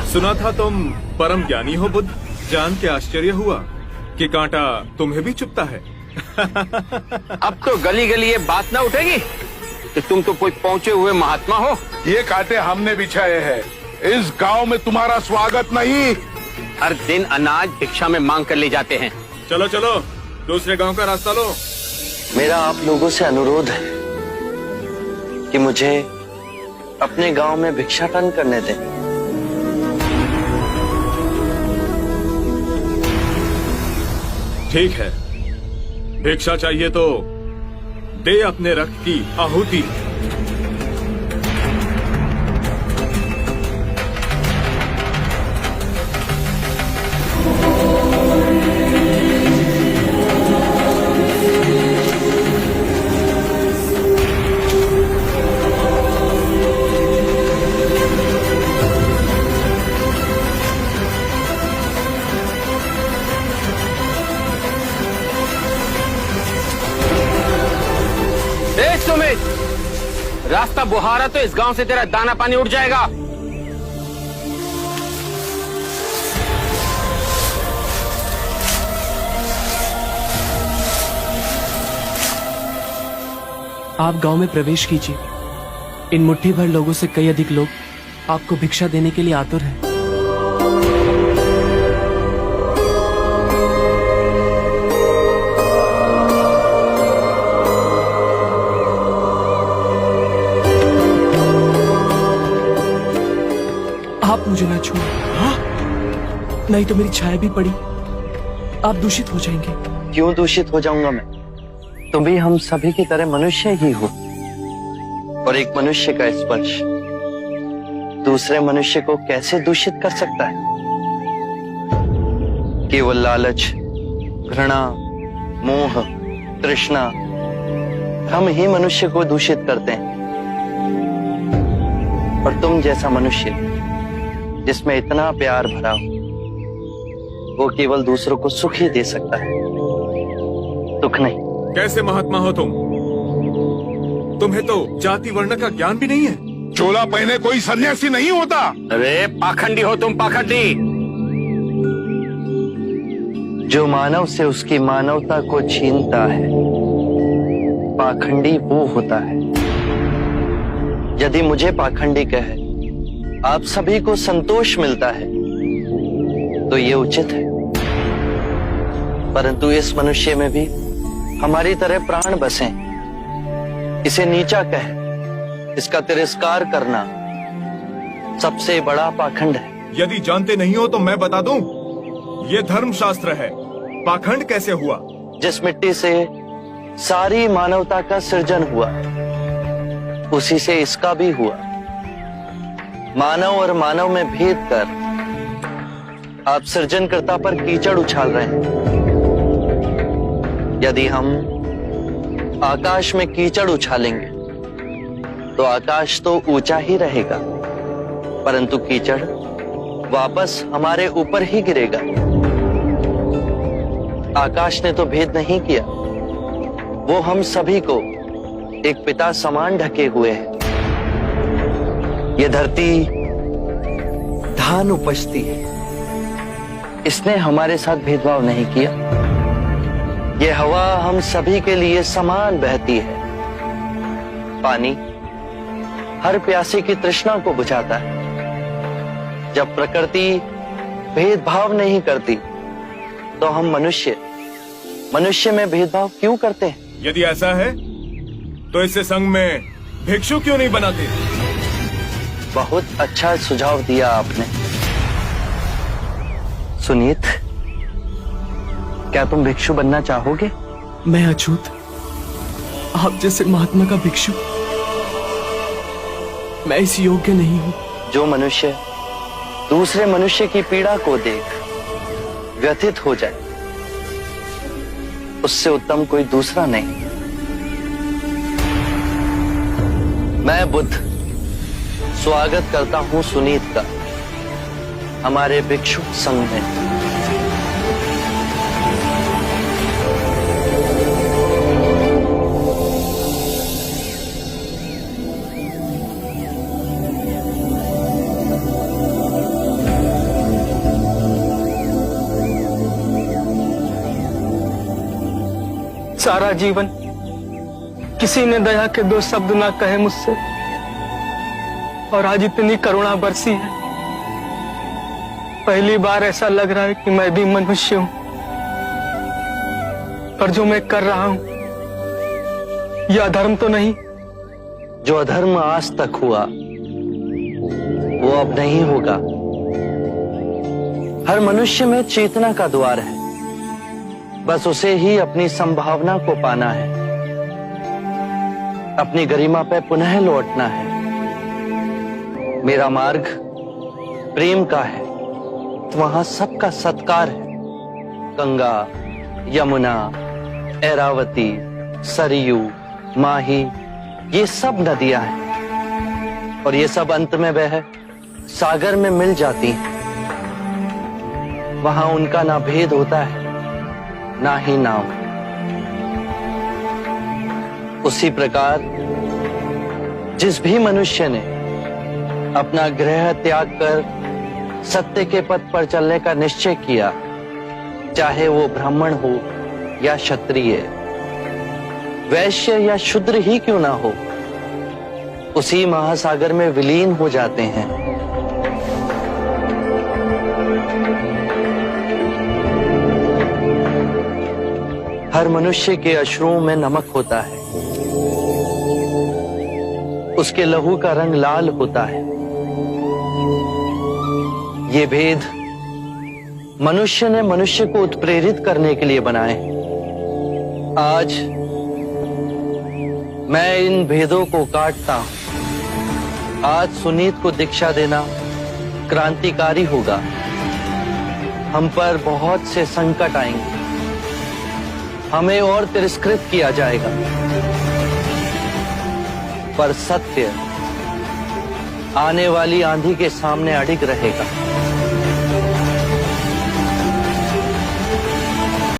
सुना था तुम परम ज्ञानी हो बुद्ध। जान के आश्चर्य हुआ कि कांटा तुम्हें भी चुभता है। अब तो गली गली ये बात ना उठेगी कि तुम तो कोई पहुंचे हुए महात्मा हो। ये कांटे हमने बिछाए हैं। इस गांव में तुम्हारा स्वागत नहीं। हर दिन अनाज भिक्षा में मांग कर ले जाते हैं। चलो चलो दूसरे गांव का रास्ता लो। मेरा आप लोगों से अनुरोध है कि मुझे अपने गांव में भिक्षाटन करने दें। ठीक है, भिक्षा चाहिए तो दे अपने रक्त की आहुति। रास्ता बुहारा तो इस गांव से तेरा दाना पानी उड़ जाएगा। आप गांव में प्रवेश कीजिए। इन मुट्ठी भर लोगों से कई अधिक लोग आपको भिक्षा देने के लिए आतुर हैं। आप मुझे ना छूए। हाँ? नहीं तो मेरी छाया भी पड़ी आप दूषित हो जाएंगे। क्यों दूषित हो जाऊंगा मैं? तुम भी हम सभी की तरह मनुष्य ही हो, और एक मनुष्य का स्पर्श दूसरे मनुष्य को कैसे दूषित कर सकता है? केवल लालच, घृणा, मोह, तृष्णा हम ही मनुष्य को दूषित करते हैं। और तुम जैसा मनुष्य जिसमें इतना प्यार भरा हो, वो केवल दूसरों को सुख ही दे सकता है, दुख नहीं। कैसे महात्मा हो तुम? तुम्हें तो जाति वर्ण का ज्ञान भी नहीं है। चोला पहने कोई सन्यासी नहीं होता। अरे पाखंडी हो तुम, पाखंडी। जो मानव से उसकी मानवता को छीनता है, पाखंडी वो होता है। यदि मुझे पाखंडी कहे आप सभी को संतोष मिलता है तो ये उचित है, परंतु इस मनुष्य में भी हमारी तरह प्राण बसे। इसे नीचा कहे, इसका तिरस्कार करना सबसे बड़ा पाखंड है। यदि जानते नहीं हो तो मैं बता दूं, ये धर्मशास्त्र है। पाखंड कैसे हुआ? जिस मिट्टी से सारी मानवता का सृजन हुआ, उसी से इसका भी हुआ। मानव और मानव में भेद कर आप सृजनकर्ता पर कीचड़ उछाल रहे हैं। यदि हम आकाश में कीचड़ उछालेंगे तो आकाश तो ऊंचा ही रहेगा, परंतु कीचड़ वापस हमारे ऊपर ही गिरेगा। आकाश ने तो भेद नहीं किया, वो हम सभी को एक पिता समान ढके हुए है। ये धरती धान उपजती है, इसने हमारे साथ भेदभाव नहीं किया। ये हवा हम सभी के लिए समान बहती है। पानी हर प्यासे की तृष्णा को बुझाता है। जब प्रकृति भेदभाव नहीं करती तो हम मनुष्य में भेदभाव क्यों करते हैं? यदि ऐसा है तो इससे संघ में भिक्षु क्यों नहीं बनाते? बहुत अच्छा सुझाव दिया आपने। सुनीत, क्या तुम भिक्षु बनना चाहोगे? मैं अछूत, आप जैसे महात्मा का भिक्षु मैं इस योग्य नहीं हूं। जो मनुष्य दूसरे मनुष्य की पीड़ा को देख व्यथित हो जाए, उससे उत्तम कोई दूसरा नहीं। मैं बुद्ध स्वागत करता हूं सुनीत का हमारे भिक्षु संघ में। सारा जीवन किसी ने दया के दो शब्द ना कहे मुझसे, और आज इतनी करुणा बरसी है। पहली बार ऐसा लग रहा है कि मैं भी मनुष्य हूं, पर जो मैं कर रहा हूं यह अधर्म तो नहीं? जो अधर्म आज तक हुआ वो अब नहीं होगा। हर मनुष्य में चेतना का द्वार है, बस उसे ही अपनी संभावना को पाना है, अपनी गरिमा पे पुनः लौटना है। मेरा मार्ग प्रेम का है, तो वहां सबका सत्कार है। गंगा, यमुना, ऐरावती, सरयू, माही, ये सब नदियां हैं, और ये सब अंत में वह सागर में मिल जाती हैं। वहां उनका ना भेद होता है, ना ही नाम। उसी प्रकार जिस भी मनुष्य ने अपना गृह त्याग कर सत्य के पथ पर चलने का निश्चय किया, चाहे वो ब्राह्मण हो या क्षत्रिय, वैश्य या शूद्र ही क्यों ना हो, उसी महासागर में विलीन हो जाते हैं। हर मनुष्य के अश्रुओं में नमक होता है, उसके लहू का रंग लाल होता है। ये भेद मनुष्य ने मनुष्य को उत्प्रेरित करने के लिए बनाए। आज मैं इन भेदों को काटता हूं। आज सुनीत को दीक्षा देना क्रांतिकारी होगा। हम पर बहुत से संकट आएंगे, हमें और तिरस्कृत किया जाएगा, पर सत्य आने वाली आंधी के सामने अडिग रहेगा।